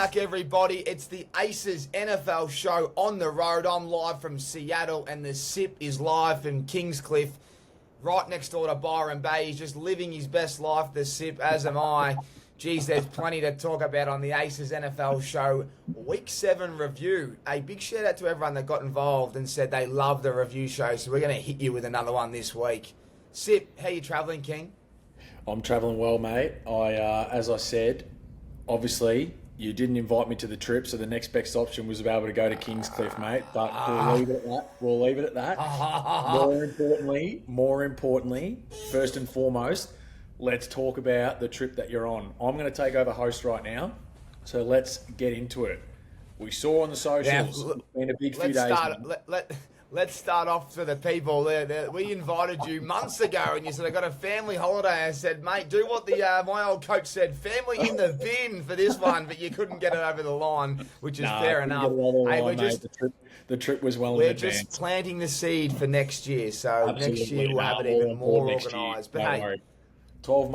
back, everybody. It's the Aces NFL show on the road. I'm live from Seattle, and the Sip is live from Kingscliff, right next door to Byron Bay. He's just living his best life, the Sip, as am I. Geez, there's plenty to talk about on the Aces NFL show. Week 7 review. A big shout out to everyone that got involved and said they love the review show, so we're going to hit you with another one this week. Sip, how you travelling, King? I'm travelling well, mate. As I said, obviously, you didn't invite me to the trip, so the next best option was to be able to go to Kingscliff, mate. But we'll leave it at that. More importantly, first and foremost, let's talk about the trip that you're on. I'm going to take over host right now, so let's get into it. We saw on the socials, it's been a big few days. Let's start off for the people. We invited you months ago, and you said, I got a family holiday. I said, mate, do what my old coach said, family in the bin for this one, but you couldn't get it over the line, which is fair enough. The trip was well in advance. We're just planting the seed for next year, so next year we'll have it even more organised. But hey, 12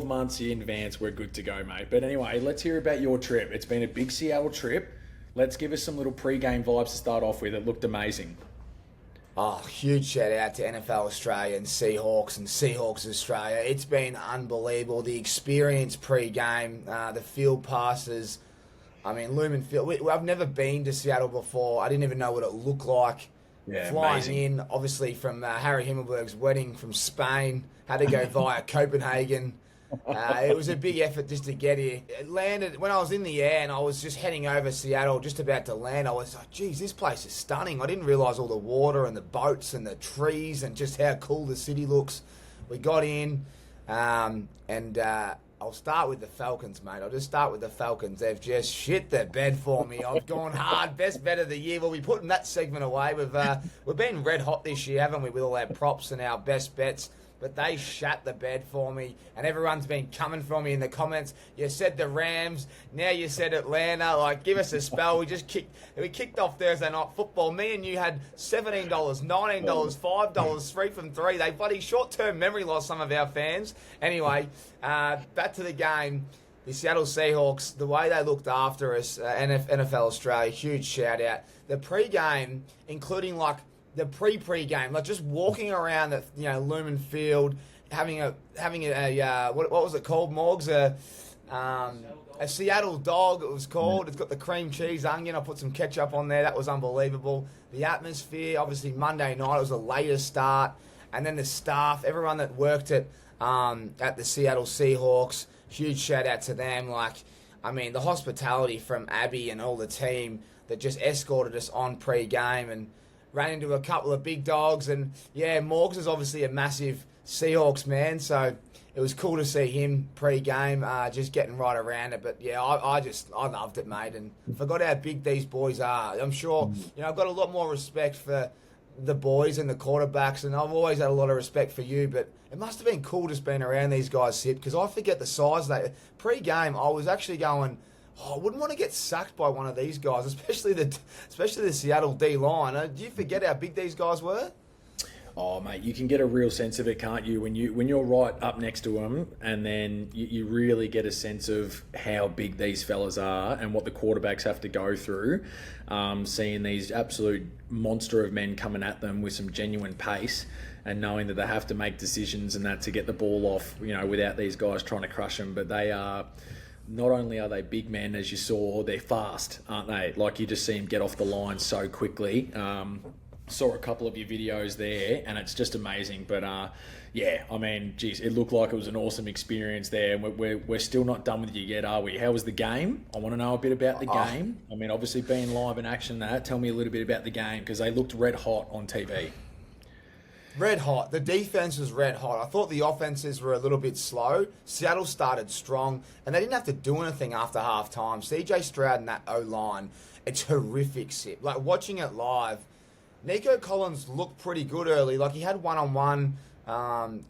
months in advance, we're good to go, mate. But anyway, let's hear about your trip. It's been a big Seattle trip. Let's give us some little pre-game vibes to start off with. It looked amazing. Oh, huge shout out to NFL Australia and Seahawks Australia. It's been unbelievable. The experience pre-game, the field passes. I mean, Lumen Field. I've never been to Seattle before. I didn't even know what it looked like. Yeah, flying amazing. in, obviously from Harry Himmelberg's wedding from Spain. Had to go via Copenhagen. It was a big effort just to get here. It landed when I was in the air and I was just heading over Seattle, just about to land. I was like, geez, this place is stunning. I didn't realise all the water and the boats and the trees and just how cool the city looks. We got in and I'll start with the Falcons, mate. I'll just start with the Falcons. They've just shit the bed for me. I've gone hard. Best bet of the year. We'll be putting that segment away. We've been red hot this year, haven't we, with all our props and our best bets. But they shat the bed for me, and everyone's been coming for me in the comments. You said the Rams, now you said Atlanta. Like, give us a spell. We kicked off Thursday night football. Me and you had $17, $19, $5, 3 from 3. They bloody short-term memory loss, some of our fans. Anyway, back to the game. The Seattle Seahawks, the way they looked after us, NFL Australia, huge shout out. The pre-game, including like the pre-game, like just walking around the Lumen Field, having a what was it called, Morgs? A Seattle dog, it was called. It's got the cream cheese, onion. I put some ketchup on there. That was unbelievable. The atmosphere, obviously Monday night, it was a later start, and then the staff, everyone that worked at the Seattle Seahawks, huge shout out to them. Like, I mean, the hospitality from Abby and all the team that just escorted us on pre-game and ran into a couple of big dogs. And yeah, Morgs is obviously a massive Seahawks man, so it was cool to see him pre-game, just getting right around it. But yeah, I loved it, mate, and forgot how big these boys are. I'm sure, I've got a lot more respect for the boys and the quarterbacks, and I've always had a lot of respect for you, but it must have been cool just being around these guys, Sip, because I forget the size. Pre-game, I was actually going, I wouldn't want to get sacked by one of these guys, especially the Seattle D-line. Do you forget how big these guys were? Oh, mate, you can get a real sense of it, can't you? When you're right up next to them, and then you really get a sense of how big these fellas are and what the quarterbacks have to go through. Seeing these absolute monster of men coming at them with some genuine pace, and knowing that they have to make decisions and that to get the ball off, without these guys trying to crush them. But they are. Not only are they big men, as you saw, they're fast, aren't they? Like, you just see them get off the line so quickly. Saw a couple of your videos there, and it's just amazing. But, yeah, I mean, geez, it looked like it was an awesome experience there. And we're still not done with you yet, are we? How was the game? I want to know a bit about the game. I mean, obviously being live in action, tell me a little bit about the game, because they looked red hot on TV. Red hot. The defense was red hot. I thought the offenses were a little bit slow. Seattle started strong, and they didn't have to do anything after halftime. CJ Stroud and that O-line, it's horrific, Sip. Like, watching it live, Nico Collins looked pretty good early. Like, he had one-on-one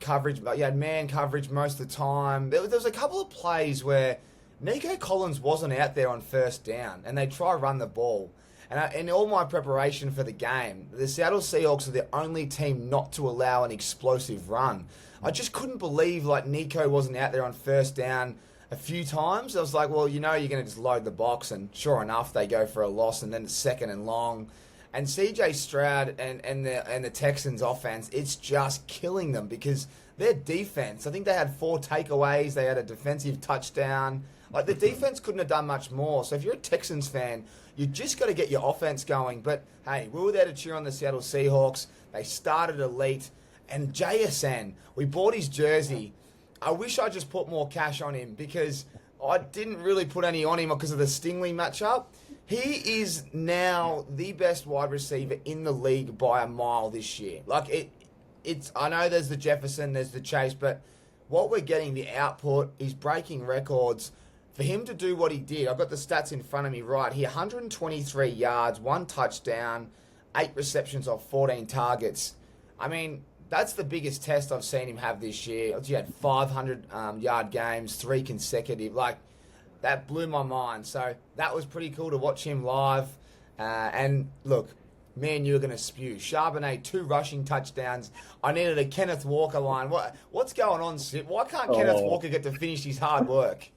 coverage, but he had man coverage most of the time. There was a couple of plays where Nico Collins wasn't out there on first down, and they try to run the ball. And in all my preparation for the game, the Seattle Seahawks are the only team not to allow an explosive run. I just couldn't believe, Nico wasn't out there on first down. a few times. I was like, well, you're going to just load the box, and sure enough, they go for a loss, and then it's second and long. And CJ Stroud and the Texans offense, it's just killing them because their defense, I think they had 4 takeaways, they had a defensive touchdown. Like, the defense couldn't have done much more. So if you're a Texans fan, you just got to get your offense going. But hey, we were there to cheer on the Seattle Seahawks. They started elite. And JSN, we bought his jersey. I wish I just put more cash on him because I didn't really put any on him because of the Stingley matchup. He is now the best wide receiver in the league by a mile this year. Like, it's I know there's the Jefferson, there's the Chase, but what we're getting, the output, he's breaking records. For him to do what he did, I've got the stats in front of me right here, 123 yards, 1 touchdown, 8 receptions off 14 targets. I mean, that's the biggest test I've seen him have this year. He had 500-yard games, 3 consecutive. Like, that blew my mind. So that was pretty cool to watch him live. And look, me and you are going to spew. Charbonnet, 2 rushing touchdowns. I needed a Kenneth Walker line. What's going on, Sip? Why can't Kenneth Walker get to finish his hard work?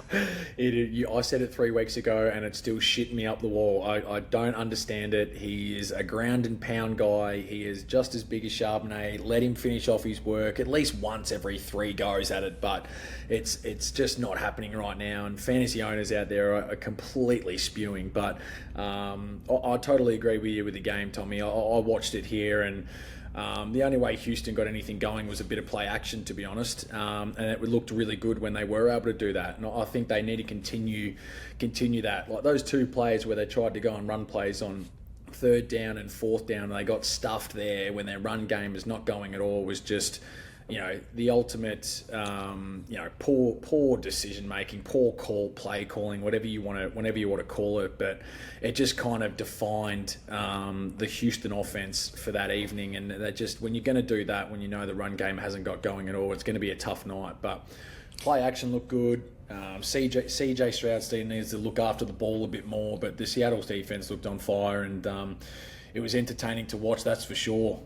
I said it 3 weeks ago, and it's still shitting me up the wall. I don't understand it. He is a ground and pound guy. He is just as big as Charbonnet. Let him finish off his work at least once every 3 goes at it, but it's just not happening right now. And fantasy owners out there are completely spewing. But I totally agree with you with the game, Tommy. I watched it here, and the only way Houston got anything going was a bit of play action, to be honest, and it looked really good when they were able to do that. And I think they need to continue that. Like those 2 plays where they tried to go and run plays on 3rd down and 4th down, and they got stuffed there when their run game is not going at all, was just, the ultimate, poor decision making, poor play calling, whenever you want to call it. But it just kind of defined the Houston offense for that evening. And that just, when you're going to do that, when you know the run game hasn't got going at all, it's going to be a tough night. But play action looked good. CJ Stroud still needs to look after the ball a bit more, but the Seattle's defense looked on fire, and it was entertaining to watch. That's for sure.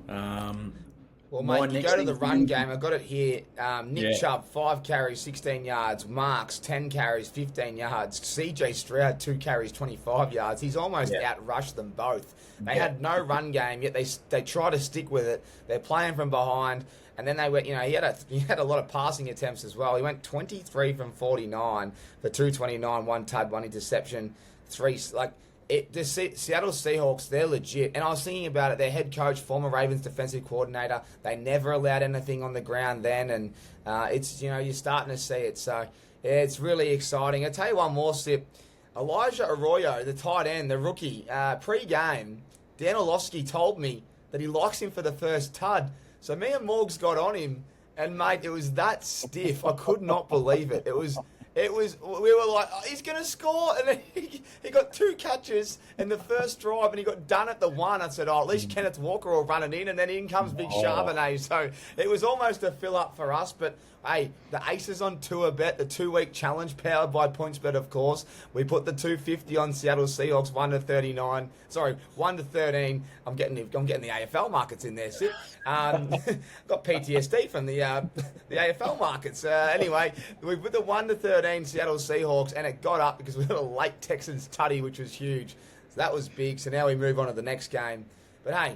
Well, mate, you go to the run game. I've got it here. Nick Chubb, 5 carries, 16 yards. Marks, 10 carries, 15 yards. CJ Stroud, 2 carries, 25 yards. He's almost outrushed them both. They had no run game, yet they try to stick with it. They're playing from behind. And then they went, he had a lot of passing attempts as well. He went 23 from 49 for 229, 1 tud, 1 interception, 3, the Seattle Seahawks, they're legit. And I was thinking about it, their head coach, former Ravens defensive coordinator, they never allowed anything on the ground then. And it's, you're starting to see it. So, yeah, it's really exciting. I'll tell you one more, Sip. Elijah Arroyo, the tight end, the rookie, pre-game, Dan Orlovsky told me that he likes him for the first tud. So me and Morgs got on him, and, mate, it was that stiff. I could not believe it. We were like, oh, he's going to score. And then he got 2 catches in the first drive, and he got done at the 1. I said, at least Kenneth Walker will run it in. And then in comes Big Charbonnet. So it was almost a fill-up for us. But, hey, the Aces on Tour Bet, the 2-week challenge powered by PointsBet, of course. We put the 250 on Seattle Seahawks, 1-39. Sorry, 1-13. I'm getting the AFL markets in there, Sid. Got PTSD from the AFL markets. Anyway, we put the 1-13 Seattle Seahawks, and it got up because we had a late Texans tutty, which was huge. So that was big. So now we move on to the next game. But hey,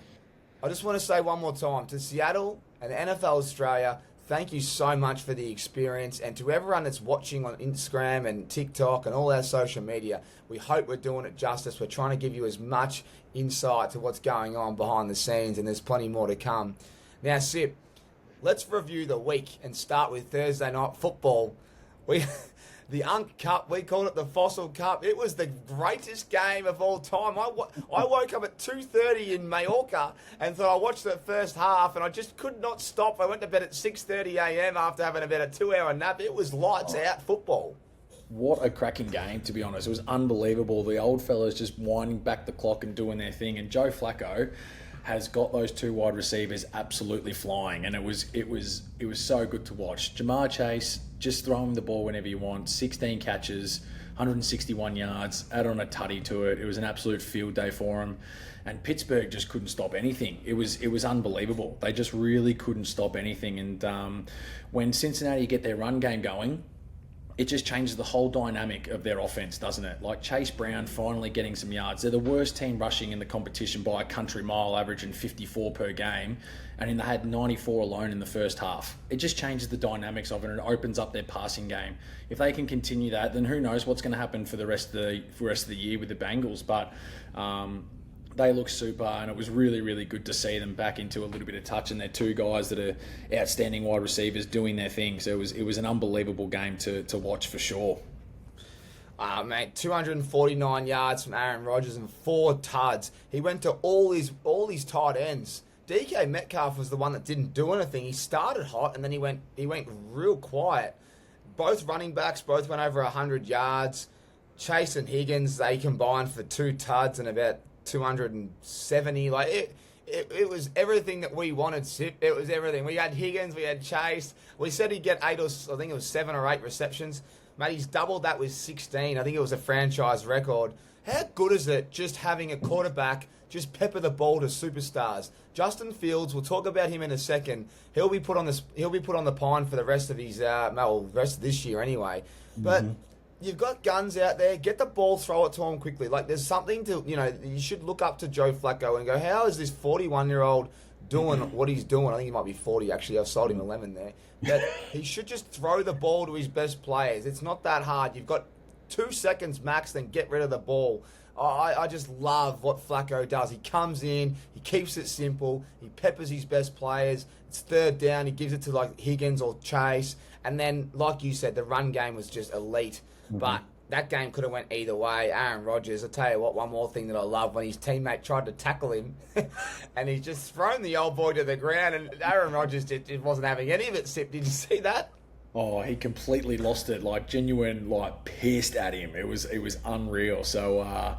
I just want to say one more time to Seattle and NFL Australia, thank you so much for the experience. And to everyone that's watching on Instagram and TikTok and all our social media, we hope we're doing it justice. We're trying to give you as much insight to what's going on behind the scenes, and there's plenty more to come. Now, Sip, let's review the week and start with Thursday night football. The Unk Cup, we called it the Fossil Cup. It was the greatest game of all time. I woke up at 2:30 in Mallorca and thought I watched the first half, and I just could not stop. I went to bed at 6:30 a.m. after having about a 2-hour nap. It was lights out football. What a cracking game, to be honest. It was unbelievable. The old fellas just winding back the clock and doing their thing. And Joe Flacco has got those 2 wide receivers absolutely flying, and it was so good to watch. Jamar Chase, just throw him the ball whenever you want. 16 catches, 161 yards, add on a tutty to it. It was an absolute field day for him. And Pittsburgh just couldn't stop anything. It was unbelievable. They just really couldn't stop anything. And when Cincinnati get their run game going, it just changes the whole dynamic of their offense, doesn't it? Like Chase Brown finally getting some yards. They're the worst team rushing in the competition by a country mile, averaging 54 per game, and they had 94 alone in the first half. It just changes the dynamics of it, and it opens up their passing game. If they can continue that, then who knows what's going to happen for the rest of the year with the Bengals. But they look super, and it was really, really good to see them back into a little bit of touch, and they're two guys that are outstanding wide receivers doing their thing. So it was an unbelievable game to watch for sure. Mate, 249 yards from Aaron Rodgers and 4 tuds. He went to all his tight ends. DK Metcalf was the one that didn't do anything. He started hot, and then he went real quiet. Both running backs both went over 100 yards. Chase and Higgins, they combined for 2 tuds and about 270. It was everything that we wanted. It was everything. We had Higgins, we had Chase. We said he'd get 7 or 8 receptions. Mate, he's doubled that with 16. I think it was a franchise record. How good is it just having a quarterback just pepper the ball to superstars? Justin Fields, we'll talk about him in a second. He'll be put on the pine for the rest of his rest of this year anyway. But you've got guns out there. Get the ball, throw it to him quickly. Like, there's something to, you should look up to Joe Flacco and go, how is this 41-year-old doing what he's doing? I think he might be 40, actually. I've sold him 11 there. But he should just throw the ball to his best players. It's not that hard. You've got 2 seconds max, then get rid of the ball. I just love what Flacco does. He comes in, he keeps it simple, he peppers his best players. It's third down, he gives it to like Higgins or Chase. And then, like you said, the run game was just elite. But that game could have went either way. Aaron Rodgers, I'll tell you what, one more thing that I love, when his teammate tried to tackle him and he's just thrown the old boy to the ground, and Aaron Rodgers just wasn't having any of it, Sip. Did you see that? Oh, he completely lost it, pissed at him. It was unreal. So,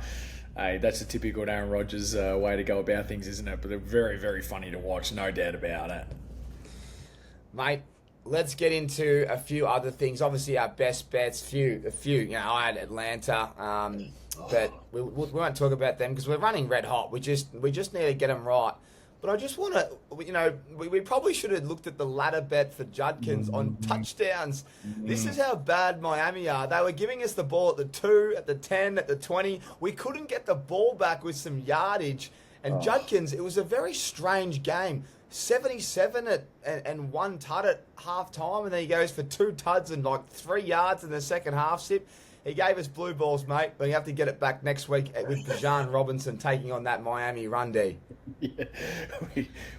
hey, that's the typical Aaron Rodgers way to go about things, isn't it? But they're very, very funny to watch, no doubt about it. Mate, let's get into a few other things. Obviously, our best bets, a few. I had Atlanta, but we won't talk about them because we're running red hot. We just need to get them right. But I just want to, we probably should have looked at the ladder bet for Judkins on touchdowns. This is how bad Miami are. They were giving us the ball at the 2, at the 10, at the 20. We couldn't get the ball back with some yardage. And Judkins, it was a very strange game. 77 and 1 tud at half time, and then he goes for 2 tuds and 3 yards in the second half. Sip. He gave us blue balls, mate, but you have to get it back next week with Bijan Robinson taking on that Miami run D. Yeah,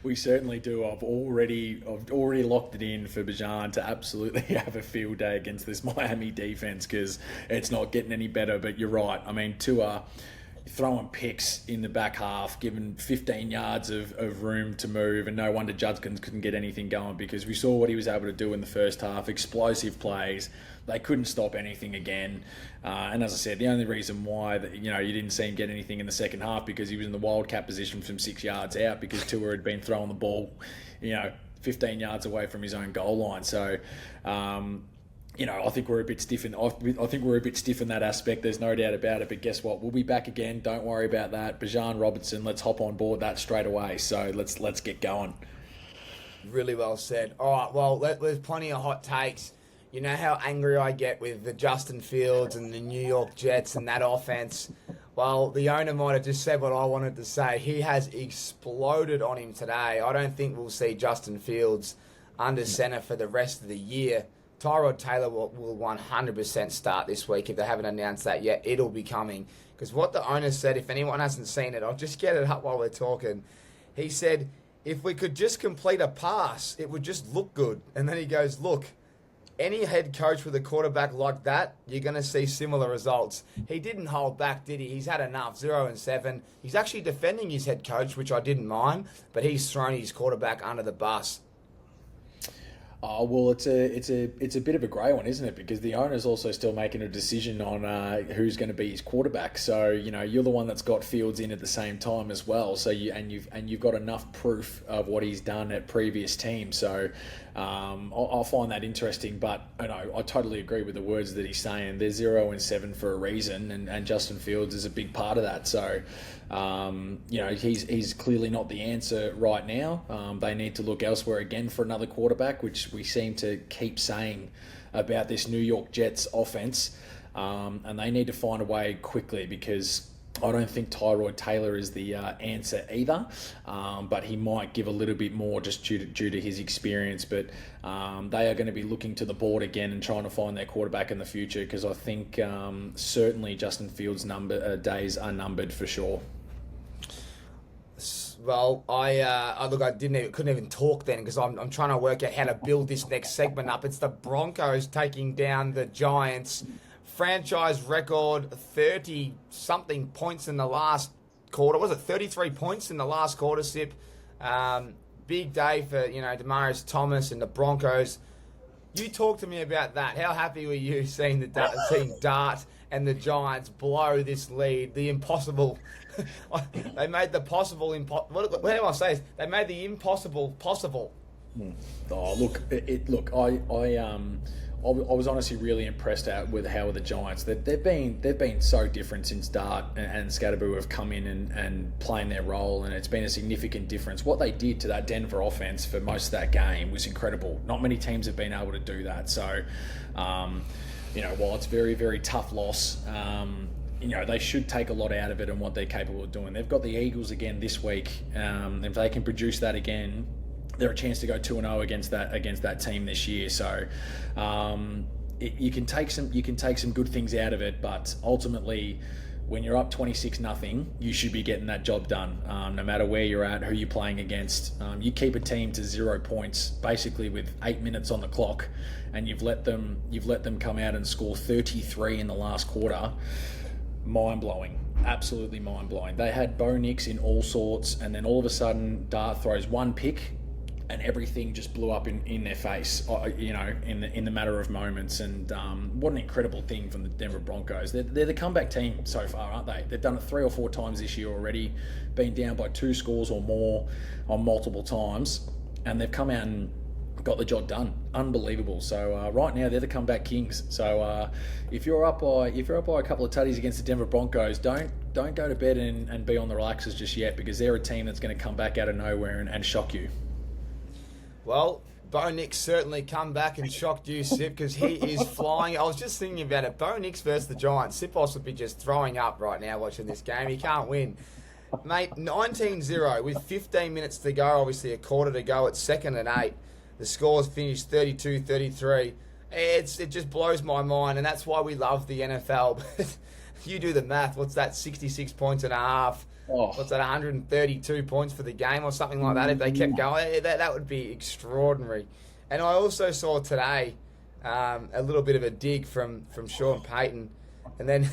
we certainly do. I've already locked it in for Bijan to absolutely have a field day against this Miami defense, because it's not getting any better. But you're right. I mean, Tua throwing picks in the back half, given 15 yards of room to move, and no wonder Judkins couldn't get anything going, because we saw what he was able to do in the first half. Explosive plays. They couldn't stop anything again. And as I said, the only reason why you didn't see him get anything in the second half, because he was in the wildcat position from 6 yards out, because Tua had been throwing the ball, 15 yards away from his own goal line. So, I think we're a bit stiff in that aspect. There's no doubt about it. But guess what? We'll be back again. Don't worry about that. Bijan Robinson, let's hop on board that straight away. So let's get going. Really well said. All right. Well, there's plenty of hot takes. You know how angry I get with the Justin Fields and the New York Jets and that offense. Well, the owner might have just said what I wanted to say. He has exploded on him today. I don't think we'll see Justin Fields under center for the rest of the year. Tyrod Taylor will 100% start this week. If they haven't announced that yet, it'll be coming. Because what the owner said, if anyone hasn't seen it, I'll just get it up while we're talking. He said, if we could just complete a pass, it would just look good. And then he goes, look, any head coach with a quarterback like that, you're going to see similar results. He didn't hold back, did he? He's had enough, 0-7. He's actually defending his head coach, which I didn't mind, but he's thrown his quarterback under the bus. Oh, well, it's a bit of a grey one, isn't it? Because the owner's also still making a decision on who's going to be his quarterback. So you're the one that's got Fields in at the same time as well. So you've got enough proof of what he's done at previous teams. So I'll find that interesting. But I totally agree with the words that he's saying. They're 0-7 for a reason, and Justin Fields is a big part of that. So he's clearly not the answer right now. They need to look elsewhere again for another quarterback, which which we seem to keep saying about this New York Jets offense. And they need to find a way quickly, because I don't think Tyrod Taylor is the answer either, but he might give a little bit more just due to his experience. But they are going to be looking to the board again and trying to find their quarterback in the future, because I think certainly Justin Fields' days are numbered for sure. Well, I couldn't even talk then, because I'm trying to work out how to build this next segment up. It's the Broncos taking down the Giants. Franchise record 30-something points in the last quarter. Was it 33 points in the last quarter, Sip? Big day for, Demaryius Thomas and the Broncos. You talk to me about that. How happy were you seeing Dart and the Giants blow this lead? The impossible. They made the possible impossible. What do I say? They made the impossible possible. Oh, look! I was honestly really impressed with how the Giants. They've been so different since Dart and Scatterboo have come in and playing their role, and it's been a significant difference. What they did to that Denver offense for most of that game was incredible. Not many teams have been able to do that. So, while it's a very, very tough loss, they should take a lot out of it and what they're capable of doing. They've got the Eagles again this week. If they can produce that again, they're a chance to go 2-0 against that team this year. So you can take some good things out of it, but ultimately, when you're up 26-0, you should be getting that job done. No matter where you're at, who you're playing against, you keep a team to 0 points basically with 8 minutes on the clock, and you've let them come out and score 33 in the last quarter. Mind-blowing. Absolutely mind-blowing. They had Bo Nix in all sorts, and then all of a sudden Dart throws one pick and everything just blew up in their face, in the matter of moments. And what an incredible thing from the Denver Broncos. They're the comeback team so far, aren't they? They've done it 3 or 4 times this year already, been down by 2 scores or more on multiple times, and they've come out and got the job done. Unbelievable. So right now they're the comeback kings. So if you're up by a couple of tutties against the Denver Broncos, don't go to bed and be on the relaxers just yet, because they're a team that's going to come back out of nowhere and shock you. Well, Bo Nix certainly come back and shocked you, Sip, because he is flying. I was just thinking about it. Bo Nix versus the Giants. Sipos would be just throwing up right now watching this game. He can't win. Mate, 19-0 with 15 minutes to go, obviously a quarter to go. It's 2nd and 8. The score's finished 32-33. It just blows my mind, and that's why we love the NFL. You do the math. What's that, 66 points and a half? Oh. What's that, 132 points for the game or something like that if they kept going? That would be extraordinary. And I also saw today a little bit of a dig from Sean Payton, and then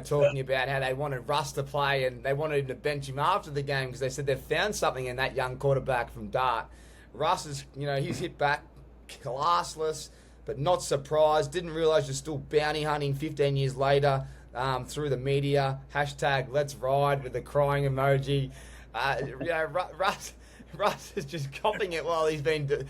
talking about how they wanted Russ to play and they wanted him to bench him after the game because they said they've found something in that young quarterback from Dart. Russ is, he's hit back classless, but not surprised. Didn't realise you're still bounty hunting 15 years later. Through the media, #Let's Ride with the crying emoji. Russ is just copping it while he's been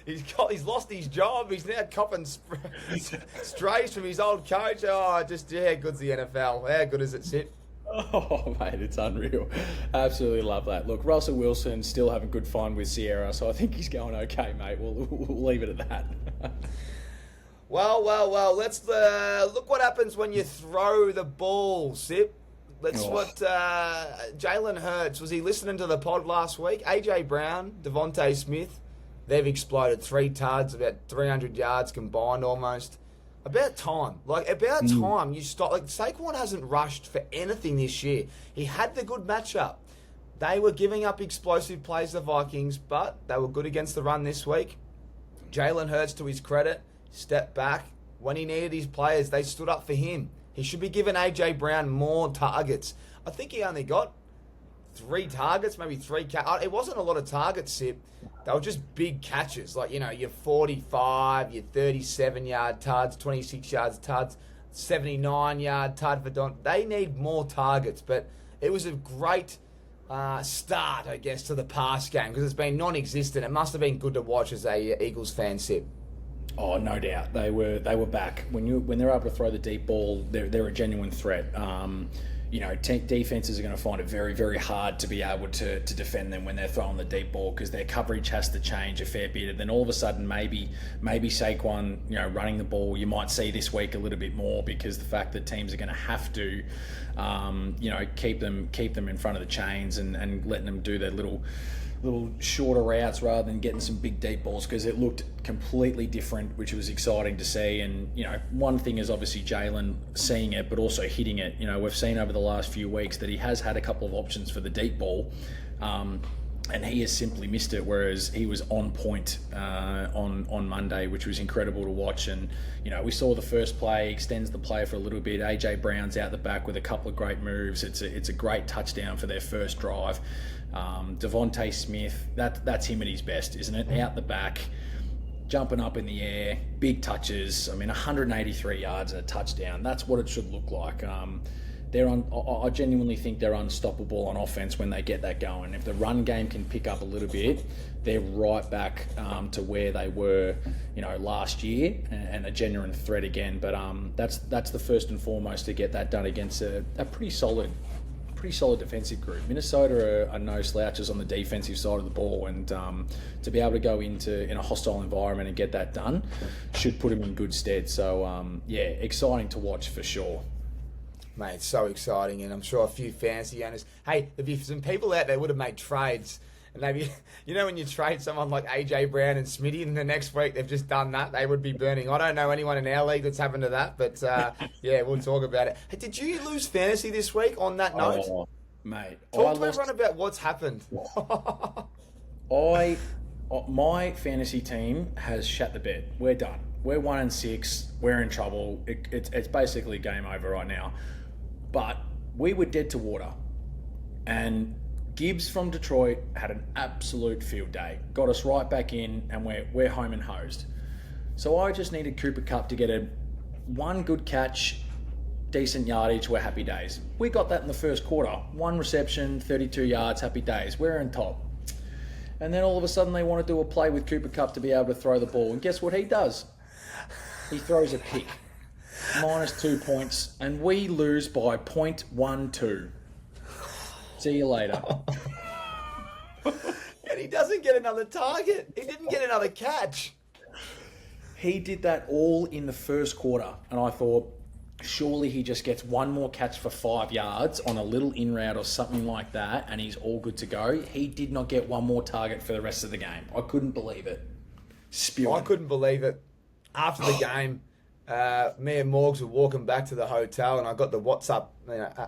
he's lost his job. He's now copping strays from his old coach. Oh, how good's the NFL? How good is it, Sid? Oh, mate, it's unreal. Absolutely love that. Look, Russell Wilson's still having good fun with Sierra, so I think he's going okay, mate. We'll leave it at that. Well, let's look what happens when you throw the ball, Sip. What Jalen Hurts, was he listening to the pod last week? AJ Brown, Devontae Smith, they've exploded 3 tards, about 300 yards combined almost. About time. Time you stop. Saquon hasn't rushed for anything this year. He had the good matchup. They were giving up explosive plays, the Vikings, but they were good against the run this week. Jalen Hurts, to his credit, stepped back. When he needed his players, they stood up for him. He should be giving A.J. Brown more targets. I think he only got 3 targets, maybe 3 It wasn't a lot of targets, Sip. They were just big catches. Your 45, your 37-yard tards, 26 yards tards, 79-yard tard for Don. They need more targets, but it was a great start, I guess, to the pass game because it's been non-existent. It must have been good to watch as a Eagles fan, Sip. Oh, no doubt. They were back. When they're able to throw the deep ball, they're a genuine threat. defenses are going to find it very, very hard to be able to defend them when they're throwing the deep ball, because their coverage has to change a fair bit. And then all of a sudden, maybe Saquon, running the ball, you might see this week a little bit more, because the fact that teams are going to have to, keep them in front of the chains and letting them do their little shorter routes rather than getting some big deep balls, because it looked completely different, which was exciting to see. And one thing is obviously Jalen seeing it but also hitting it. We've seen over the last few weeks that he has had a couple of options for the deep ball, and he has simply missed it, whereas he was on point on Monday, which was incredible to watch. And we saw the first play, extends the play for a little bit. AJ Brown's out the back with a couple of great moves. It's a great touchdown for their first drive. Devontae Smith, that's him at his best, isn't it? Out the back, jumping up in the air, big touches. 183 yards and a touchdown. That's what it should look like. I genuinely think they're unstoppable on offense when they get that going. If the run game can pick up a little bit, they're right back to where they were, last year, and a genuine threat again. But that's the first and foremost, to get that done against a pretty solid defensive group. Minnesota are no slouches on the defensive side of the ball, and to be able to go in a hostile environment and get that done should put them in good stead. So exciting to watch for sure. Mate, it's so exciting, and I'm sure a few fantasy owners. Hey, there'd be some people out there would have made trades, and maybe when you trade someone like AJ Brown and Smitty, and the next week they've just done that, they would be burning. I don't know anyone in our league that's happened to that, but we'll talk about it. Hey, did you lose fantasy this week? On that note, mate, talk to everyone about what's happened. My fantasy team has shut the bed. We're done. We're 1-6. We're in trouble. It's basically game over right now. But we were dead to water, and Gibbs from Detroit had an absolute field day. Got us right back in, and we're home and hosed. So I just needed Cooper Kupp to get one good catch, decent yardage. We're happy days. We got that in the first quarter. 1 reception, 32 yards, happy days. We're in top. And then all of a sudden they want to do a play with Cooper Kupp to be able to throw the ball. And guess what he does? He throws a pick. -2 points, and we lose by 0.12. See you later. And he doesn't get another target. He didn't get another catch. He did that all in the first quarter, and I thought, surely he just gets one more catch for 5 yards on a little in route or something like that, and he's all good to go. He did not get one more target for the rest of the game. I couldn't believe it. Spewing. I couldn't believe it. After the game, me and Morgs were walking back to the hotel, and I got the WhatsApp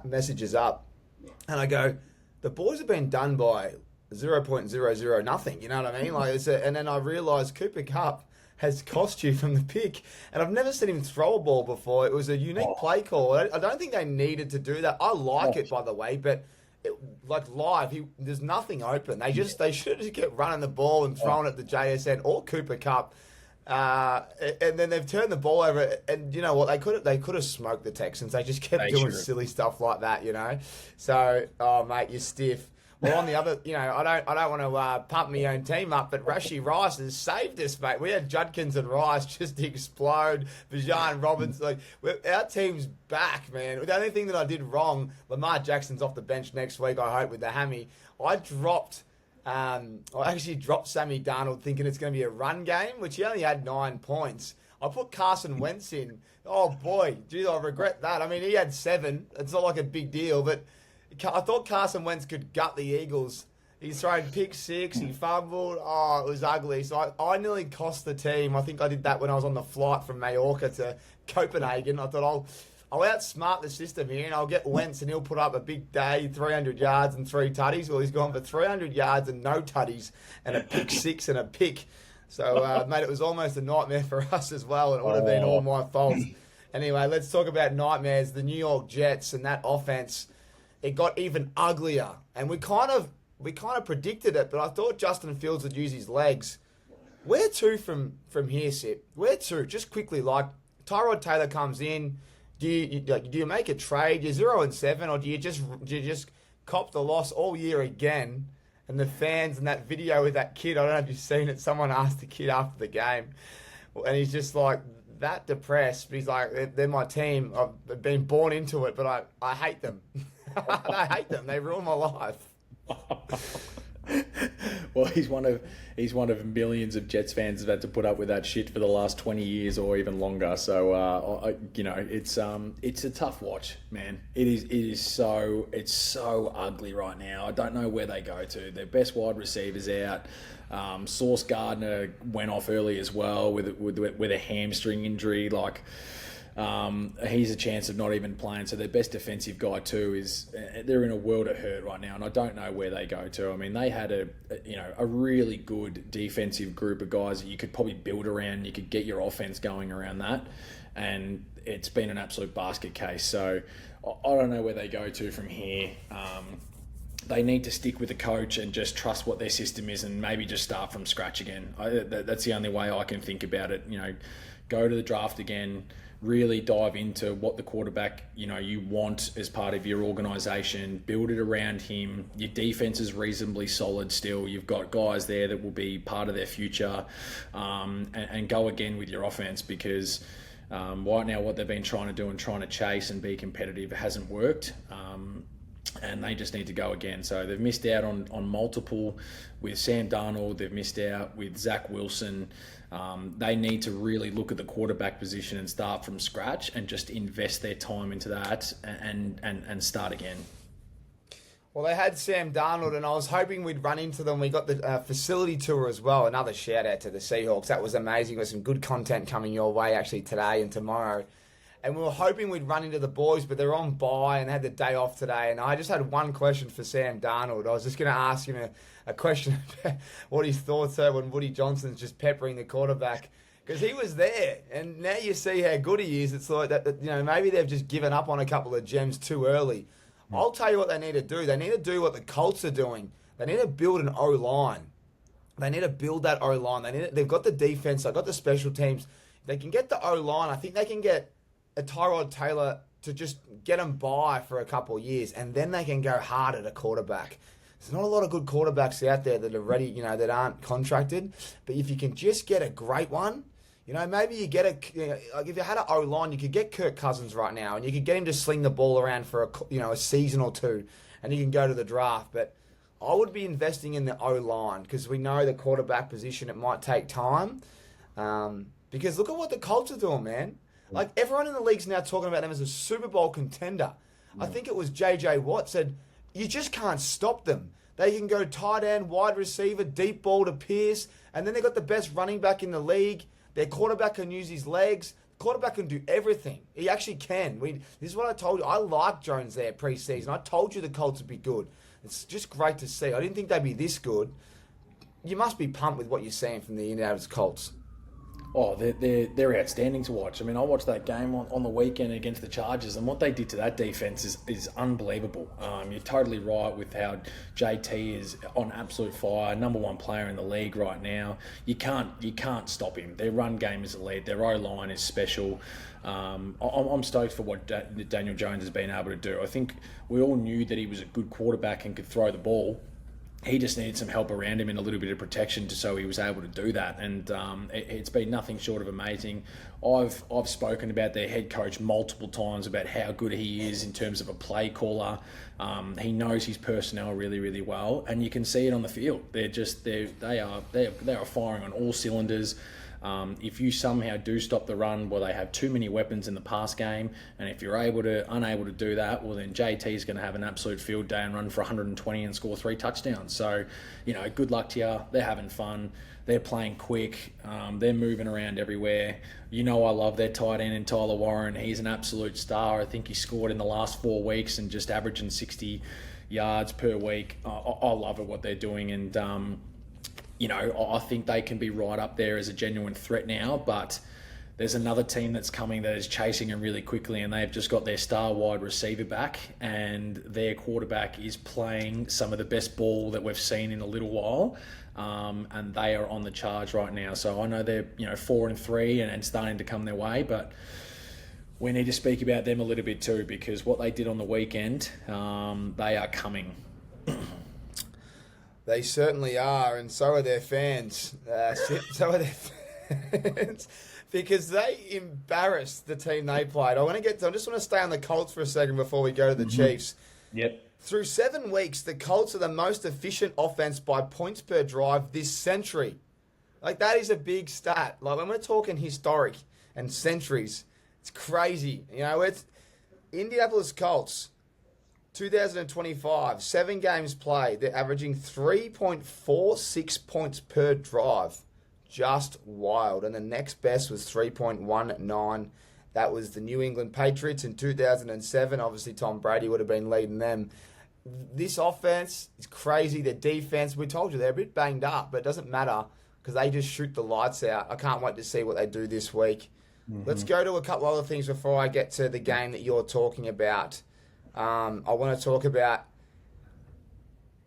messages up, and I go, the boys have been done by 0.00 nothing. You know what I mean? And then I realised Cooper Kupp has cost you from the pick, and I've never seen him throw a ball before. It was a unique play call. I don't think they needed to do that. I like it, by the way, but live, there's nothing open. They should have just kept running the ball and throwing it to JSN or Cooper Kupp. And then they've turned the ball over, and you know what? They could have smoked the Texans. They just kept doing silly stuff like that, So, mate, you're stiff. Well, on the other, I don't want to pump my own team up, but Rashee Rice has saved us, mate. We had Judkins and Rice just explode. Bijan Robinson, our team's back, man. The only thing that I did wrong, Lamar Jackson's off the bench next week, I hope, with the hammy. I actually dropped Sammy Darnold thinking it's going to be a run game, which he only had 9 points. I put Carson Wentz in. Oh, boy. Geez, I regret that. I mean, he had 7. It's not like a big deal, but I thought Carson Wentz could gut the Eagles. He's thrown pick 6. He fumbled. Oh, it was ugly. So I nearly cost the team. I think I did that when I was on the flight from Mallorca to Copenhagen. I thought I'll outsmart the system here, and I'll get Wentz, and he'll put up a big day, 300 yards and 3 tutties. Well, he's gone for 300 yards and no tutties, and a pick 6 and a pick. So, mate, it was almost a nightmare for us as well, and it would have been all my fault. Anyway, let's talk about nightmares. The New York Jets and that offense, it got even uglier. And we kind of predicted it, but I thought Justin Fields would use his legs. Where to from here, Sip? Where to? Just quickly, Tyrod Taylor comes in. Do you make a trade? You're 0-7, or do you just cop the loss all year again? And the fans and that video with that kid, I don't know if you've seen it. Someone asked the kid after the game, and he's just like, that depressed. He's like, they're my team. I've been born into it, but I hate them. I hate them. They ruin my life. Well, he's one of millions of Jets fans that have had to put up with that shit for the last 20 years or even longer. So it's a tough watch, man. It's so ugly right now. I don't know where they go to. Their best wide receivers out. Sauce Gardner went off early as well with a hamstring injury. He's a chance of not even playing. So their best defensive guy too they're in a world of hurt right now, and I don't know where they go to. I mean, they had a really good defensive group of guys that you could probably build around. You could get your offense going around that, and it's been an absolute basket case. So I don't know where they go to from here. They need to stick with the coach and just trust what their system is, and maybe just start from scratch again. That's the only way I can think about it. Go to the draft again. Really dive into what the quarterback, you want as part of your organisation. Build it around him. Your defence is reasonably solid still. You've got guys there that will be part of their future, and go again with your offence, because right now what they've been trying to do and trying to chase and be competitive hasn't worked. And they just need to go again. So they've missed out on multiple with Sam Darnold. They've missed out with Zach Wilson. They need to really look at the quarterback position and start from scratch and just invest their time into that and start again. Well, they had Sam Darnold, and I was hoping we'd run into them. We got the facility tour as well. Another shout out to the Seahawks. That was amazing. There's some good content coming your way actually today and tomorrow. And we were hoping we'd run into the boys, but they're on bye and had the day off today. And I just had one question for Sam Darnold. I was just going to ask him a question about what his thoughts are when Woody Johnson's just peppering the quarterback. Because he was there, and now you see how good he is. It's like that, maybe they've just given up on a couple of gems too early. I'll tell you what they need to do. They need to do what the Colts are doing. They need to build an O-line. They need to build that O-line. They've got the defense. They've got the special teams. If they can get the O-line, I think they can get a Tyrod Taylor to just get them by for a couple of years, and then they can go hard at a quarterback. There's not a lot of good quarterbacks out there that are ready, that aren't contracted. But if you can just get a great one, maybe you get like if you had an O-line, you could get Kirk Cousins right now, and you could get him to sling the ball around for a season or two, and you can go to the draft. But I would be investing in the O-line, because we know the quarterback position, it might take time. Because look at what the Colts are doing, man. Like, everyone in the league's now talking about them as a Super Bowl contender. I think it was J.J. Watt said, you just can't stop them. They can go tight end, wide receiver, deep ball to Pierce, and then they've got the best running back in the league. Their quarterback can use his legs. The quarterback can do everything. He actually can. This is what I told you. I like Jones there pre-season. I told you the Colts would be good. It's just great to see. I didn't think they'd be this good. You must be pumped with what you're seeing from the Indianapolis Colts. Oh, they're outstanding to watch. I mean, I watched that game on the weekend against the Chargers, and what they did to that defense is unbelievable. You're totally right with how JT is on absolute fire, number one player in the league right now. You can't stop him. Their run game is elite. Their O-line is special. I'm stoked for what Daniel Jones has been able to do. I think we all knew that he was a good quarterback and could throw the ball. He just needed some help around him and a little bit of protection so he was able to do that. And it's been nothing short of amazing. I've spoken about their head coach multiple times about how good he is in terms of a play caller. He knows his personnel really, really well, and you can see it on the field. They are firing on all cylinders. If you somehow do stop the run, well, they have too many weapons in the pass game, and if you're unable to do that, well, then JT is going to have an absolute field day and run for 120 and score 3 touchdowns. So, good luck to you. They're having fun. They're playing quick. They're moving around everywhere. I love their tight end in Tyler Warren. He's an absolute star. I think he scored in the last 4 weeks and just averaging 60 yards per week. I love it, what they're doing, and I think they can be right up there as a genuine threat now, but there's another team that's coming that is chasing them really quickly, and they've just got their star wide receiver back, and their quarterback is playing some of the best ball that we've seen in a little while, and they are on the charge right now. So I know they're 4-3 and starting to come their way, but we need to speak about them a little bit too, because what they did on the weekend, they are coming. They certainly are, and so are their fans. So are their fans. because they embarrassed the team they played. I just want to stay on the Colts for a second before we go to the Chiefs. Yep. Through 7 weeks, the Colts are the most efficient offense by points per drive this century. Like, that is a big stat. Like, when we're talking historic and centuries, it's crazy. You know, it's Indianapolis Colts, 2025, 7 games played. They're averaging 3.46 points per drive. Just wild. And the next best was 3.19. That was the New England Patriots in 2007. Obviously, Tom Brady would have been leading them. This offense is crazy. The defense, we told you, they're a bit banged up, but it doesn't matter because they just shoot the lights out. I can't wait to see what they do this week. Let's go to a couple other things before I get to the game that you're talking about. I want to talk about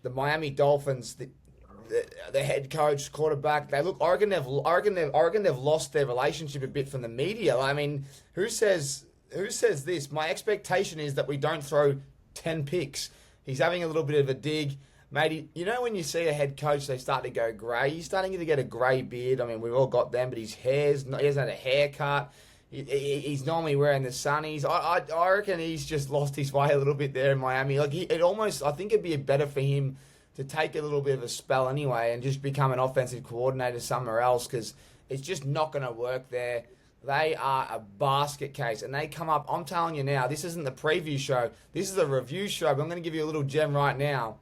the Miami Dolphins, the head coach, quarterback. I reckon they've lost their relationship a bit from the media. I mean, who says this? My expectation is that we don't throw 10 picks. He's having a little bit of a dig. Mate, you know when you see a head coach, they start to go grey. He's starting to get a grey beard. I mean, we've all got them, but he hasn't had a haircut. He's normally wearing the sunnies. I reckon he's just lost his way a little bit there in Miami. Like I think it'd be better for him to take a little bit of a spell anyway and just become an offensive coordinator somewhere else because it's just not going to work there. They are a basket case, and they come up. I'm telling you now, this isn't the preview show. This is a review show, but I'm going to give you a little gem right now.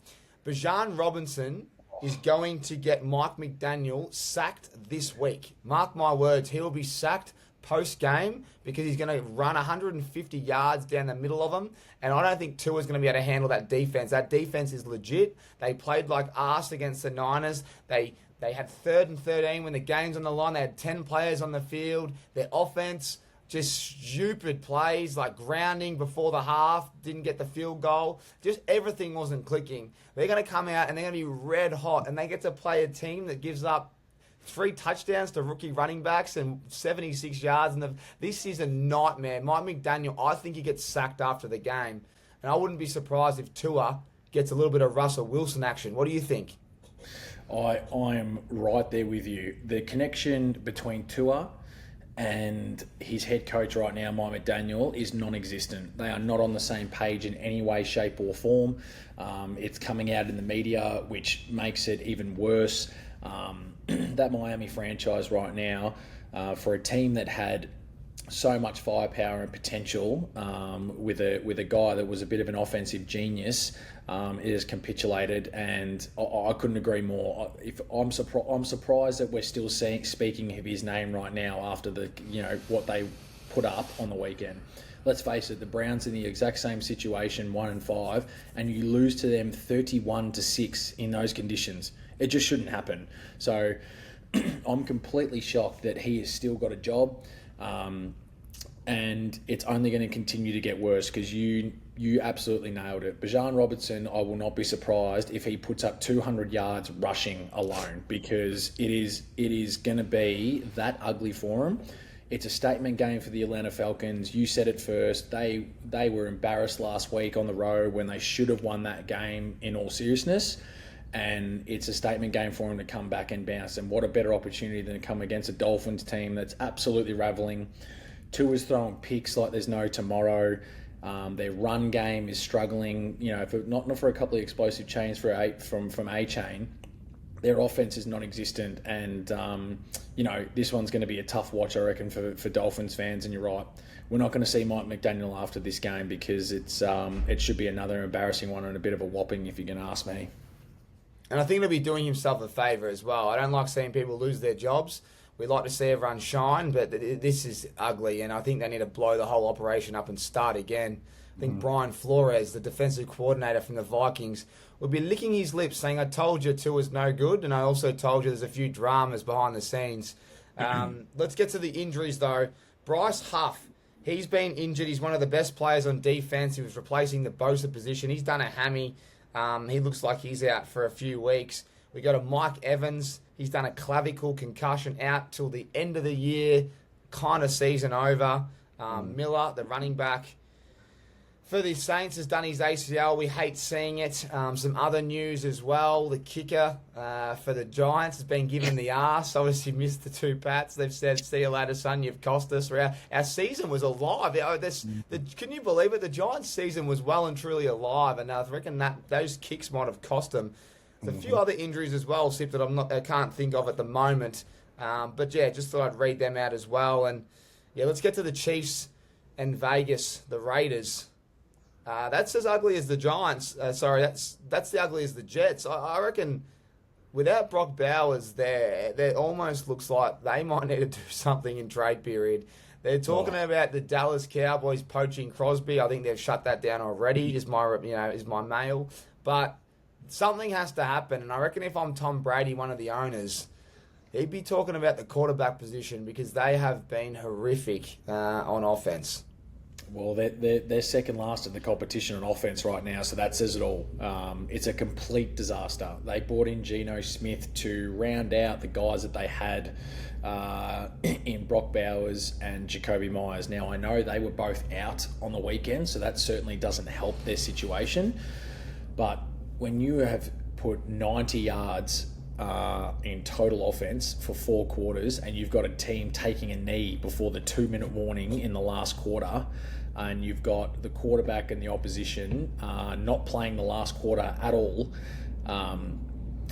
Bijan Robinson is going to get Mike McDaniel sacked this week. Mark my words, he will be sacked post-game because he's going to run 150 yards down the middle of them, and I don't think Tua's going to be able to handle that defense. That defense is legit. They played like arse against the Niners. They had 3rd and 13 when the game's on the line. They had 10 players on the field. Their offense, just stupid plays like grounding before the half, didn't get the field goal. Just everything wasn't clicking. They're going to come out and they're going to be red hot, and they get to play a team that gives up 3 touchdowns to rookie running backs and 76 yards. And this is a nightmare. Mike McDaniel, I think he gets sacked after the game. And I wouldn't be surprised if Tua gets a little bit of Russell Wilson action. What do you think? I am right there with you. The connection between Tua and his head coach right now, Mike McDaniel, is non-existent. They are not on the same page in any way, shape or form. It's coming out in the media, which makes it even worse. That Miami franchise right now, for a team that had so much firepower and potential, with a guy that was a bit of an offensive genius, it has capitulated, and I couldn't agree more. I'm surprised that we're still speaking of his name right now after what they put up on the weekend. Let's face it, the Browns in the exact same situation, 1-5, and you lose to them 31-6 in those conditions. It just shouldn't happen. So I'm completely shocked that he has still got a job, and it's only going to continue to get worse because you absolutely nailed it. Bijan Robinson, I will not be surprised if he puts up 200 yards rushing alone because it is going to be that ugly for him. It's a statement game for the Atlanta Falcons. You said it first. They were embarrassed last week on the road when they should have won that game in all seriousness. And it's a statement game for them to come back and bounce. And what a better opportunity than to come against a Dolphins team that's absolutely raveling. Tua's throwing picks like there's no tomorrow. Their run game is struggling. Not for a couple of explosive chains from A-Chain. Their offense is non-existent, and this one's going to be a tough watch, I reckon, for Dolphins fans. And you're right, we're not going to see Mike McDaniel after this game because it should be another embarrassing one and a bit of a whopping, if you're going to ask me. And I think he'll be doing himself a favour as well. I don't like seeing people lose their jobs. We like to see everyone shine, but this is ugly, and I think they need to blow the whole operation up and start again. I think Brian Flores, the defensive coordinator from the Vikings, would be licking his lips saying, I told you Tua's no good, and I also told you there's a few dramas behind the scenes. Let's get to the injuries, though. Bryce Huff, he's been injured. He's one of the best players on defense. He was replacing the Bosa position. He's done a hammy. He looks like he's out for a few weeks. We go to Mike Evans. He's done a clavicle concussion, out till the end of the year, kind of season over. Miller, the running back. for the Saints has done his ACL. We hate seeing it. Some other news as well. The kicker for the Giants has been given the arse. Obviously missed the 2 pats. They've said, see you later, son. You've cost us. Our season was alive. Can you believe it? The Giants' season was well and truly alive. And I reckon that those kicks might have cost them. There's a few other injuries as well, Sip, that I can't think of at the moment. But yeah, just thought I'd read them out as well. And yeah, let's get to the Chiefs and Vegas, the Raiders. That's as ugly as the Giants. That's the ugly as the Jets. I reckon without Brock Bowers there, it almost looks like they might need to do something in trade period. They're talking about the Dallas Cowboys poaching Crosby. I think they've shut that down already. Is my mail, but something has to happen. And I reckon if I'm Tom Brady, one of the owners, he'd be talking about the quarterback position because they have been horrific on offense. Well, they're second last in the competition on offense right now, so that says it all. It's a complete disaster. They brought in Geno Smith to round out the guys that they had in Brock Bowers and Jacoby Myers. Now, I know they were both out on the weekend, so that certainly doesn't help their situation. But when you have put 90 yards in total offense for 4 quarters, and you've got a team taking a knee before the 2-minute warning in the last quarter, and you've got the quarterback and the opposition not playing the last quarter at all,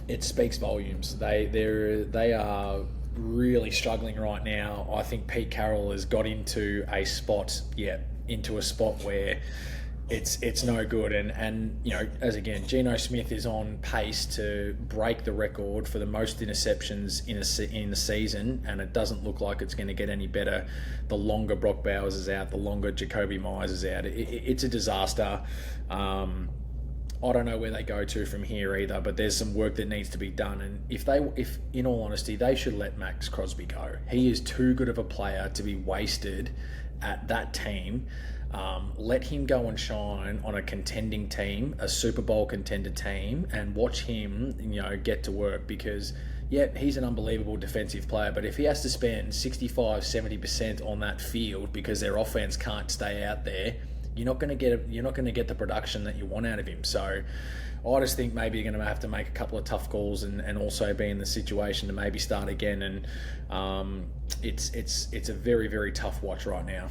it speaks volumes. They are really struggling right now. I think Pete Carroll has got into a spot where it's no good, and as again, Geno Smith is on pace to break the record for the most interceptions in the season, and it doesn't look like it's going to get any better the longer Brock Bowers is out, the longer Jacoby Myers is out. It's a disaster. I don't know where they go to from here either, but there's some work that needs to be done, and if in all honesty, they should let Max Crosby go. He is too good of a player to be wasted at that team. Let him go and shine on a contending team, a Super Bowl contender team, and watch him, get to work, because he's an unbelievable defensive player, but if he has to spend 65-70% on that field because their offense can't stay out there, you're not going to get the production that you want out of him. So I just think maybe you're going to have to make a couple of tough calls and also be in the situation to maybe start again, and it's a very, very tough watch right now.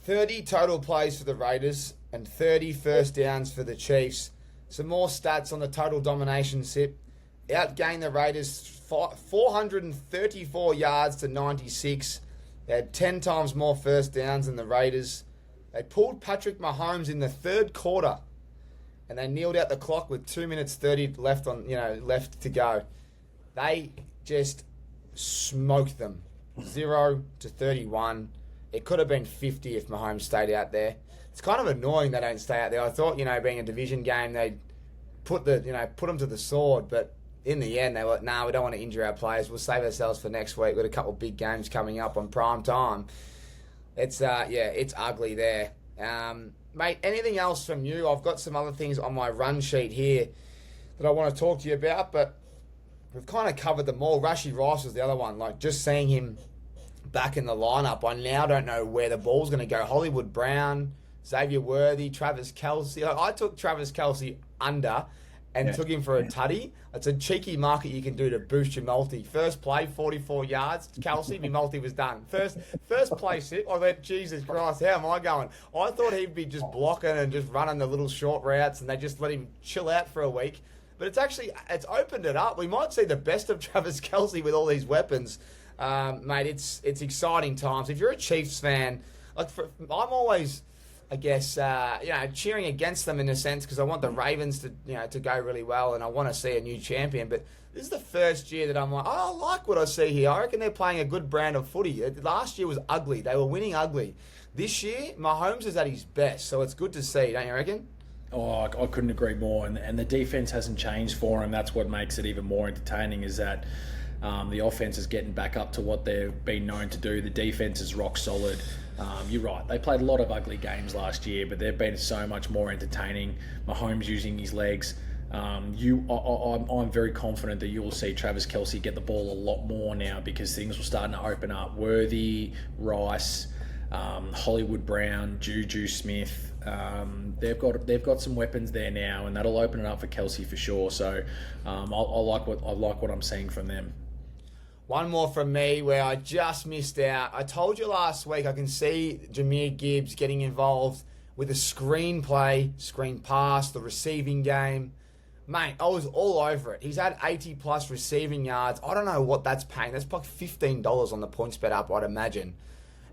30 total plays for the Raiders and 30 first downs for the Chiefs. Some more stats on the total domination, Sip. Outgained the Raiders 434 yards to 96. They had 10 times more first downs than the Raiders. They pulled Patrick Mahomes in the third quarter, and they kneeled out the clock with 2 minutes 30 left to go. They just smoked them, 0-31. It could have been 50 if Mahomes stayed out there. It's kind of annoying they don't stay out there. I thought, being a division game, they'd put them to the sword, but in the end, they were, we don't want to injure our players. We'll save ourselves for next week. We've got a couple of big games coming up on prime time. It's ugly there. Mate, anything else from you? I've got some other things on my run sheet here that I want to talk to you about, but we've kind of covered them all. Rashee Rice was the other one. Just seeing him back in the lineup, I now don't know where the ball's going to go. Hollywood Brown, Xavier Worthy, Travis Kelce. I took Travis Kelce under and took him for a tutty. It's a cheeky market you can do to boost your multi. First play, 44 yards. Kelce, my multi was done. First play sit, I went, Jesus Christ, how am I going? I thought he'd be just blocking and just running the little short routes, and they just let him chill out for a week. But it's opened it up. We might see the best of Travis Kelce with all these weapons. Mate, it's exciting times. If you're a Chiefs fan, I'm always, I guess, cheering against them in a sense because I want the Ravens to go really well and I want to see a new champion. But this is the first year that I'm like, I like what I see here. I reckon they're playing a good brand of footy. Last year was ugly. They were winning ugly. This year, Mahomes is at his best, so it's good to see, don't you reckon? Oh, I couldn't agree more. And the defense hasn't changed for him. That's what makes it even more entertaining is that the offense is getting back up to what they've been known to do. The defense is rock solid. You're right. They played a lot of ugly games last year, but they've been so much more entertaining. Mahomes using his legs. I'm very confident that you will see Travis Kelce get the ball a lot more now because things will start to open up. Worthy, Rice, Hollywood Brown, Juju Smith. They've got some weapons there now, and that'll open it up for Kelsey for sure. So I like what I'm seeing from them. One more from me where I just missed out. I told you last week I can see Jahmyr Gibbs getting involved with the screenplay, screen pass, the receiving game. Mate, I was all over it. He's had 80-plus receiving yards. I don't know what that's paying. That's probably $15 on the PointsBet app, I'd imagine.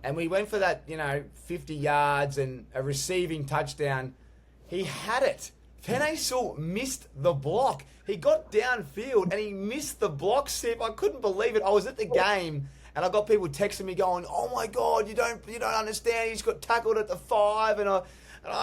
And we went for that, 50 yards and a receiving touchdown. He had it. Penei Sewell missed the block. He got downfield and he missed the block, Sip. I couldn't believe it. I was at the game and I got people texting me going, "Oh my God, you don't understand. He just got tackled at the 5." And I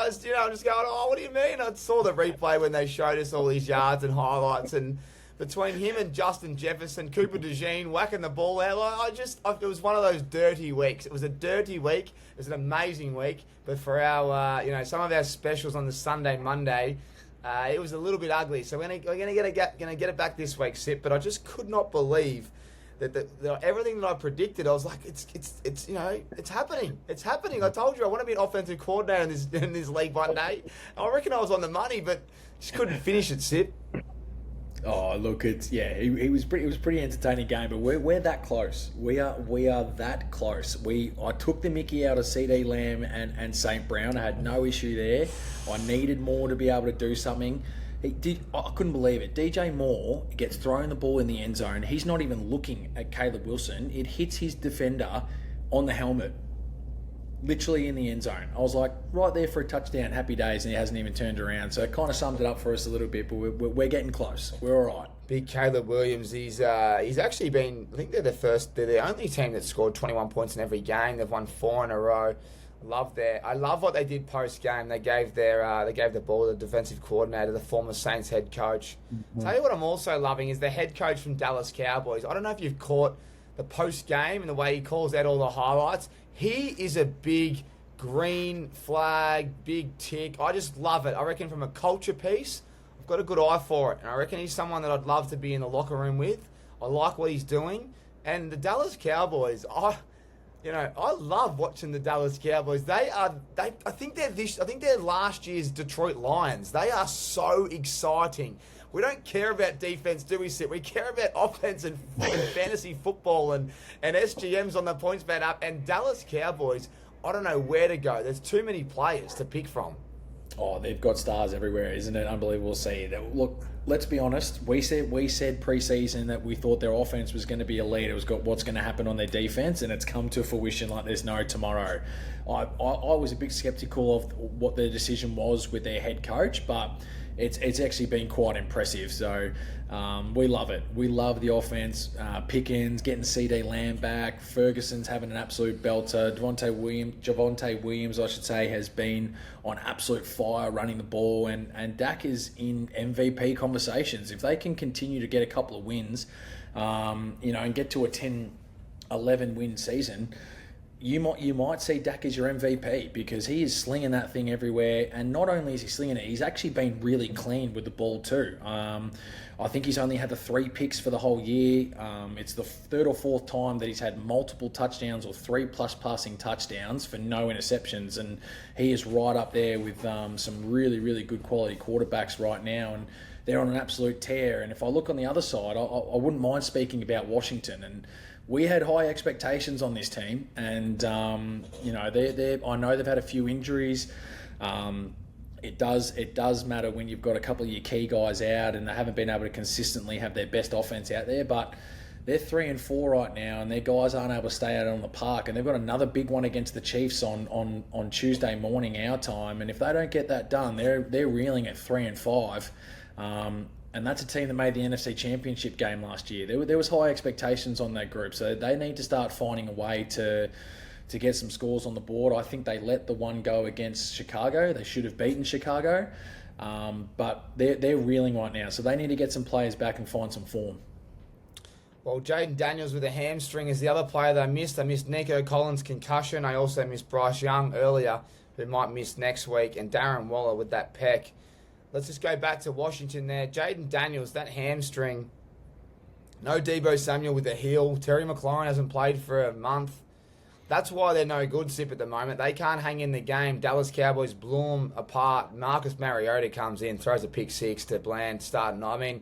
was, just going, "Oh, what do you mean?" I saw the replay when they showed us all these yards and highlights, and between him and Justin Jefferson, Cooper DeJean whacking the ball out, it was one of those dirty weeks. It was a dirty week. It was an amazing week, but for our, some of our specials on the Sunday, Monday, it was a little bit ugly. So we're gonna get it back this week, Sip. But I just could not believe that everything that I predicted. I was like, it's happening. It's happening. I told you I want to be an offensive coordinator in this league one day. I reckon I was on the money, but just couldn't finish it, Sip. Oh, look, it was pretty entertaining game, but we're that close. We are that close. I took the Mickey out of CD Lamb and St. Brown. I had no issue there. I needed more to be able to do something. I couldn't believe it. DJ Moore gets thrown the ball in the end zone. He's not even looking at Caleb Wilson. It hits his defender on the helmet, literally in the end zone. I was like, right there for a touchdown, happy days, and he hasn't even turned around. So it kind of sums it up for us a little bit, but we're getting close. We're all right. Big Caleb Williams, he's actually been, I think they're the only team that scored 21 points in every game. They've won 4 in a row. I love what they did post-game. They gave the ball to the defensive coordinator, the former Saints head coach. Mm-hmm. Tell you what I'm also loving is the head coach from Dallas Cowboys. I don't know if you've caught the post-game and the way he calls out all the highlights. He is a big green flag, big tick. I just love it. I reckon from a culture piece, I've got a good eye for it. And I reckon he's someone that I'd love to be in the locker room with. I like what he's doing. And the Dallas Cowboys, I love watching the Dallas Cowboys. I think they're last year's Detroit Lions. They are so exciting. We don't care about defense, do we, Sid? We care about offense and fantasy football and SGMs on the PointsBet app. And Dallas Cowboys, I don't know where to go. There's too many players to pick from. Oh, they've got stars everywhere, isn't it? Unbelievable to see. Look, let's be honest. We said pre-season that we thought their offense was going to be elite. It was got what's going to happen on their defense, and it's come to fruition like there's no tomorrow. I was a bit skeptical of what their decision was with their head coach, but it's actually been quite impressive. So we love it. We love the offense. Pickens getting CD Lamb back. Ferguson's having an absolute belter. Javonte Williams, I should say, has been on absolute fire running the ball. And Dak is in MVP conversations. If they can continue to get a couple of wins, and get to a 10-11 win season, you might see Dak as your MVP because he is slinging that thing everywhere. And not only is he slinging it, he's actually been really clean with the ball too. I think he's only had the 3 picks for the whole year. It's the 3rd or 4th time that he's had multiple touchdowns or 3+ passing touchdowns for no interceptions. And he is right up there with some really, really good quality quarterbacks right now. And they're on an absolute tear. And if I look on the other side, I wouldn't mind speaking about Washington. And we had high expectations on this team, and I know they've had a few injuries. It does matter when you've got a couple of your key guys out, and they haven't been able to consistently have their best offense out there. But they're 3-4 right now, and their guys aren't able to stay out on the park. And they've got another big one against the Chiefs on Tuesday morning our time. And if they don't get that done, they're reeling at 3-5. And that's a team that made the NFC Championship game last year. There was high expectations on that group, so they need to start finding a way to get some scores on the board. I think they let the one go against Chicago. They should have beaten Chicago, but they're reeling right now, so they need to get some players back and find some form. Well, Jaden Daniels with a hamstring is the other player that I missed. I missed Nico Collins' concussion. I also missed Bryce Young earlier, who might miss next week, and Darren Waller with that pec. Let's just go back to Washington there. Jaden Daniels, that hamstring. No Deebo Samuel with the heel. Terry McLaurin hasn't played for a month. That's why they're no good, Sip, at the moment. They can't hang in the game. Dallas Cowboys blew them apart. Marcus Mariota comes in, throws a pick six to Bland starting. I mean,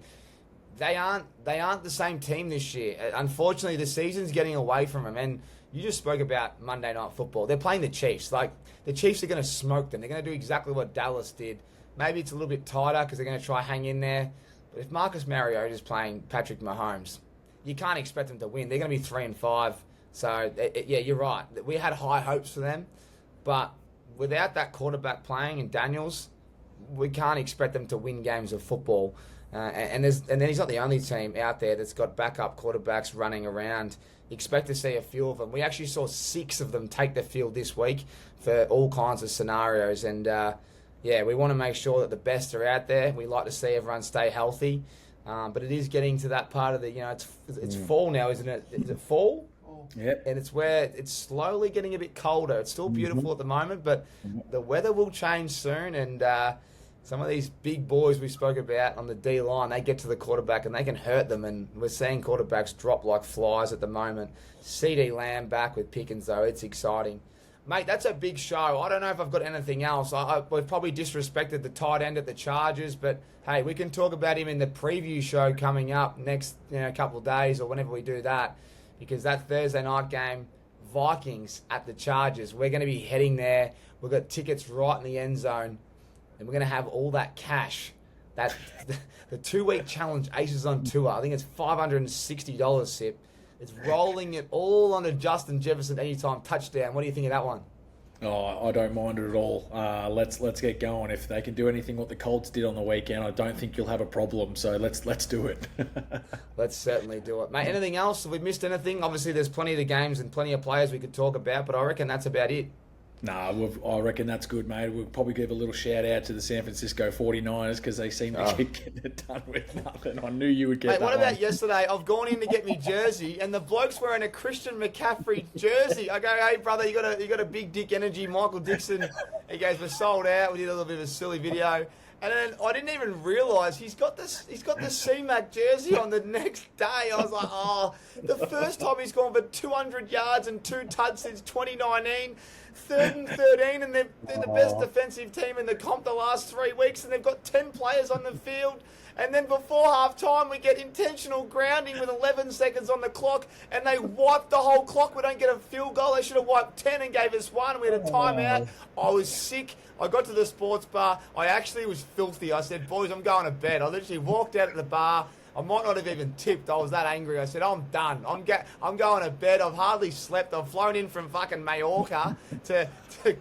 they aren't the same team this year. Unfortunately, the season's getting away from them. And you just spoke about Monday Night Football. They're playing the Chiefs. Like, the Chiefs are going to smoke them. They're going to do exactly what Dallas did. Maybe it's a little bit tighter because they're going to try hang in there. But if Marcus Mariota is playing Patrick Mahomes, you can't expect them to win. They're going to be 3-5. So, yeah, you're right. We had high hopes for them. But without that quarterback playing and Daniels, we can't expect them to win games of football. And then he's not the only team out there that's got backup quarterbacks running around. You expect to see a few of them. We actually saw 6 of them take the field this week for all kinds of scenarios. And, yeah, we want to make sure that the best are out there. We like to see everyone stay healthy. But it is getting to that part of the, it's fall now, isn't it? Is it fall? Yep. And it's where it's slowly getting a bit colder. It's still beautiful at the moment, but the weather will change soon. And some of these big boys we spoke about on the D-line, they get to the quarterback and they can hurt them. And we're seeing quarterbacks drop like flies at the moment. CD Lamb back with Pickens, though. It's exciting. Mate, that's a big show. I don't know if I've got anything else. We've probably disrespected the tight end at the Chargers, but hey, we can talk about him in the preview show coming up next couple of days or whenever we do that, because that Thursday night game, Vikings at the Chargers, we're going to be heading there. We've got tickets right in the end zone, and we're going to have all that cash. That the 2-week challenge, Aces on Tour, I think it's $560, Sip. It's rolling it all on a Justin Jefferson anytime touchdown. What do you think of that one? Oh, I don't mind it at all. Let's get going. If they can do anything what the Colts did on the weekend, I don't think you'll have a problem. So let's do it. Let's certainly do it, mate. Anything else? Have we missed anything? Obviously, there's plenty of the games and plenty of players we could talk about, but I reckon that's about it. Nah, I reckon that's good, mate. We'll probably give a little shout out to the San Francisco 49ers because they seem to keep getting it done with nothing. I knew you would get that. What about yesterday? I've gone in to get me jersey, and the bloke's wearing a Christian McCaffrey jersey. I go, hey brother, you got a big dick energy, Michael Dixon. He goes, we're sold out. We did a little bit of a silly video. And then I didn't even realise he's got the C-Mac jersey on the next day. I was like, oh, the first time he's gone for 200 yards and 2 tuds since 2019. 3rd and 13, and they're the best defensive team in the comp the last 3 weeks, and they've got 10 players on the field. And then before half-time, we get intentional grounding with 11 seconds on the clock, and they wipe the whole clock. We don't get a field goal. They should have wiped 10 and gave us 1. We had a timeout. I was sick. I got to the sports bar. I actually was filthy. I said, boys, I'm going to bed. I literally walked out of the bar. I might not have even tipped. I was that angry. I said, I'm done. I'm going to bed. I've hardly slept. I've flown in from fucking Mallorca to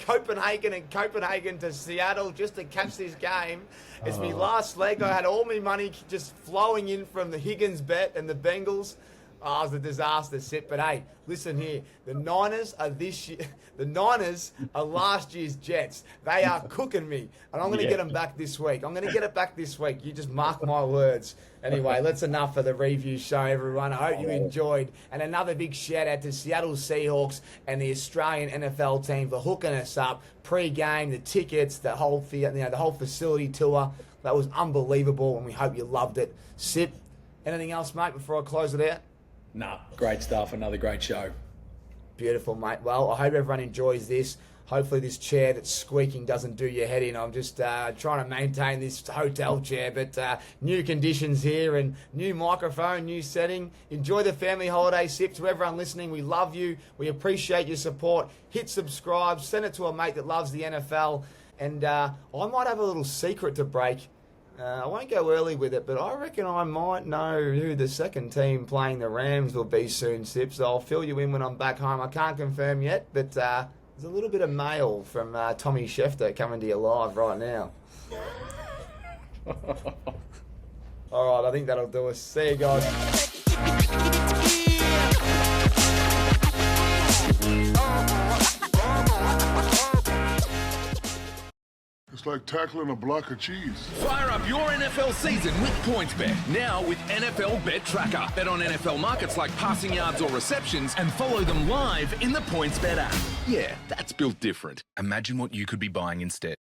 Copenhagen and Copenhagen to Seattle just to catch this game. It's my last leg. I had all my money just flowing in from the Higgins bet and the Bengals. Oh, it was a disaster, Sip. But hey, listen here. The Niners are this year. The Niners are last year's Jets. They are cooking me, and I'm going to get them back this week. I'm going to get it back this week. You just mark my words. Anyway, that's enough for the review show, everyone. I hope you enjoyed. And another big shout out to Seattle Seahawks and the Australian NFL team for hooking us up pre-game, the tickets, the whole facility tour. That was unbelievable, and we hope you loved it. Sip, anything else, mate, before I close it out? Nah, great stuff. Another great show. Beautiful, mate. Well, I hope everyone enjoys this. Hopefully this chair that's squeaking doesn't do your head in. I'm just trying to maintain this hotel chair, but new conditions here and new microphone, new setting. Enjoy the family holiday, Sip. To everyone listening, we love you. We appreciate your support. Hit subscribe. Send it to a mate that loves the NFL. And I might have a little secret to break. I won't go early with it, but I reckon I might know who the second team playing the Rams will be soon, Sip. So I'll fill you in when I'm back home. I can't confirm yet, but there's a little bit of mail from Tommy Schefter coming to you live right now. All right, I think that'll do us. See you guys. It's like tackling a block of cheese. Fire up your NFL season with PointsBet. Now with NFL Bet Tracker. Bet on NFL markets like passing yards or receptions and follow them live in the PointsBet app. Yeah, that's built different. Imagine what you could be buying instead.